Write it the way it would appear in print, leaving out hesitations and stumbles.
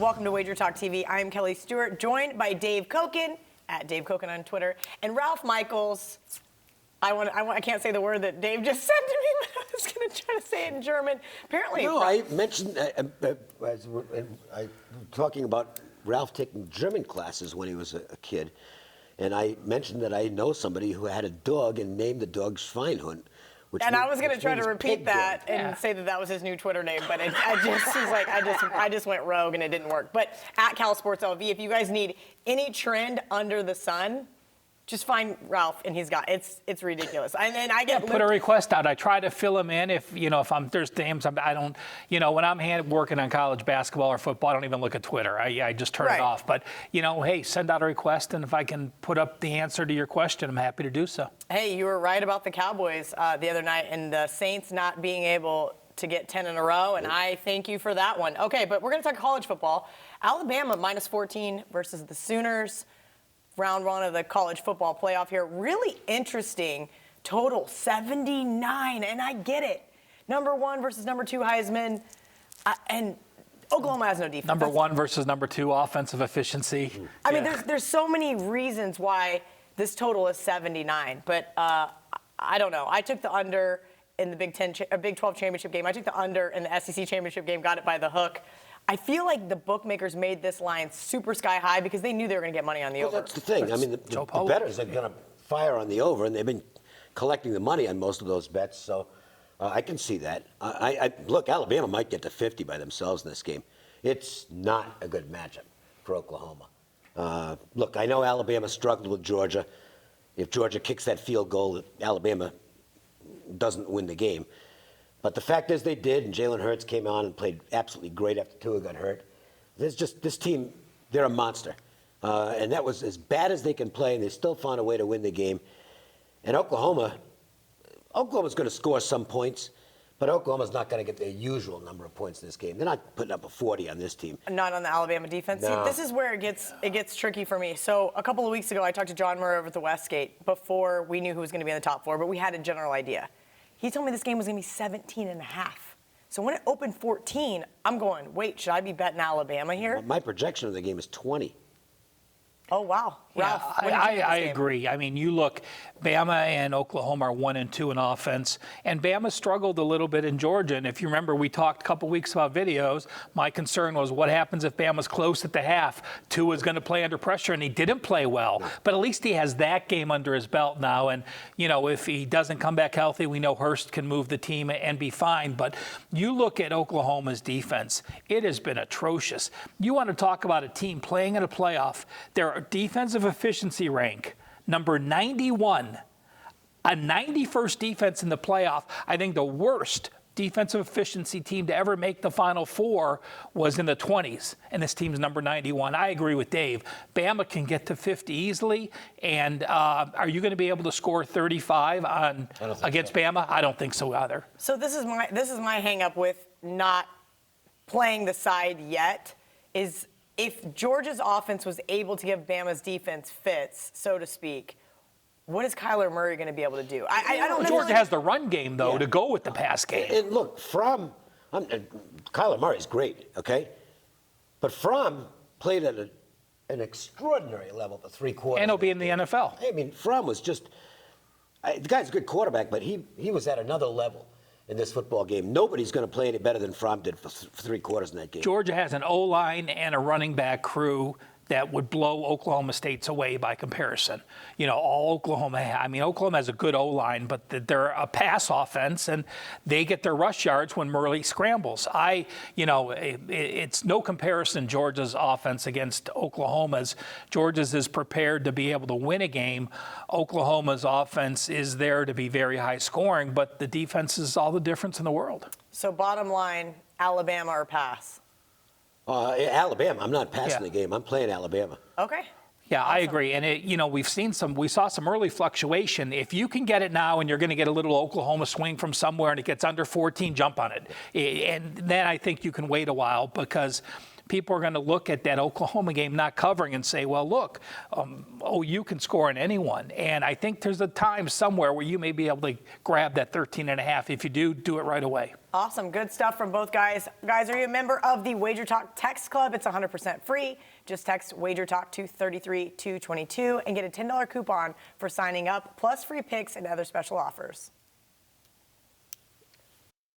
Welcome to WagerTalk TV. I'm Kelly Stewart, joined by Dave Koken, at Dave Koken on Twitter, and Ralph Michaels. I can't say the word that Dave just said to me, but I was going to try to say it in German. Apparently, No, I mentioned talking about Ralph taking German classes when he was a kid, and I mentioned that I know somebody who had a dog and named the dog Schweinhund. And I was going to try to repeat that and say that was his new Twitter name, but I just went rogue and it didn't work. But at Cal Sports LV, if you guys need any trend under the sun, just find Ralph, and he's got it's ridiculous. And then I get put a request out. I try to fill them in if there's games I don't when I'm working on college basketball or football, I don't even look at Twitter. I just turn it off. But hey, send out a request, and if I can put up the answer to your question, I'm happy to do so. Hey, you were right about the Cowboys the other night and the Saints not being able to get 10 in a row, and I thank you for that one. Okay, but we're going to talk college football. Alabama -14 versus the Sooners. Round one of the college football playoff here. Really interesting total, 79, and I get it. Number one versus number two Heisman, and Oklahoma has no defense. Number one versus number two offensive efficiency. I mean, there's so many reasons why this total is 79, but I don't know. I took the under in the Big 12 championship game. I took the under in the SEC championship game, got it by the hook. I feel like the bookmakers made this line super sky high because they knew they were going to get money on the over. That's the thing. I mean, the bettors are going to fire on the over, and they've been collecting the money on most of those bets. So I can see that. Look, Alabama might get to 50 by themselves in this game. It's not a good matchup for Oklahoma. Look, I know Alabama struggled with Georgia. If Georgia kicks that field goal, Alabama doesn't win the game. But the fact is they did, and Jalen Hurts came on and played absolutely great after Tua got hurt. There's just this team, they're a monster. And that was as bad as they can play, and they still found a way to win the game. And Oklahoma's going to score some points, but Oklahoma's not going to get their usual number of points in this game. They're not putting up a 40 on this team. Not on the Alabama defense. No. See, this is where it gets tricky for me. So a couple of weeks ago, I talked to John Murray over at the Westgate before we knew who was going to be in the top four, but we had a general idea. He told me this game was going to be 17 and a half. So when it opened 14, I'm going, wait, should I be betting Alabama here? My projection of the game is 20. Oh, wow. Ralph, I agree. I mean, you look, Bama and Oklahoma are 1-2 in offense, and Bama struggled a little bit in Georgia. And if you remember, we talked a couple weeks about videos. My concern was what happens if Bama's close at the half? Tua's going to play under pressure, and he didn't play well. But at least he has that game under his belt now. And, if he doesn't come back healthy, we know Hurst can move the team and be fine. But you look at Oklahoma's defense, it has been atrocious. You want to talk about a team playing in a playoff. Their defensive efficiency rank, number 91, a 91st defense in the playoff. I think the worst defensive efficiency team to ever make the Final Four was in the 20s, and this team's number 91. I agree with Dave. Bama can get to 50 easily, and are you going to be able to score 35 against Bama? I don't think so either. So this is my hang-up with not playing the side yet is if Georgia's offense was able to give Bama's defense fits, so to speak, what is Kyler Murray going to be able to do? I don't know. Georgia has the run game, though, to go with the pass game. And look, Kyler Murray's great, okay? But Fromm played at an extraordinary level for 3 quarters. And he'll be in the NFL. I mean, Fromm was just the guy's a good quarterback, but he was at another level in this football game. Nobody's going to play any better than Fromm did for 3 quarters in that game. Georgia has an O-line and a running back crew that would blow Oklahoma State's away by comparison. Oklahoma has a good O-line, but they're a pass offense, and they get their rush yards when Murray scrambles. It's no comparison, Georgia's offense against Oklahoma's. Georgia's is prepared to be able to win a game. Oklahoma's offense is there to be very high scoring, but the defense is all the difference in the world. So bottom line, Alabama or pass? Alabama. I'm not passing the game. I'm playing Alabama. Okay. Yeah, awesome. I agree. And we saw some early fluctuation. If you can get it now and you're going to get a little Oklahoma swing from somewhere and it gets under 14, jump on it. And then I think you can wait a while because people are going to look at that Oklahoma game not covering and say, well, look, OU can score on anyone. And I think there's a time somewhere where you may be able to grab that 13.5. If you do it right away. Awesome. Good stuff from both guys. Guys, are you a member of the WagerTalk Text Club? It's 100% free. Just text WagerTalk to 33222 and get a $10 coupon for signing up, plus free picks and other special offers.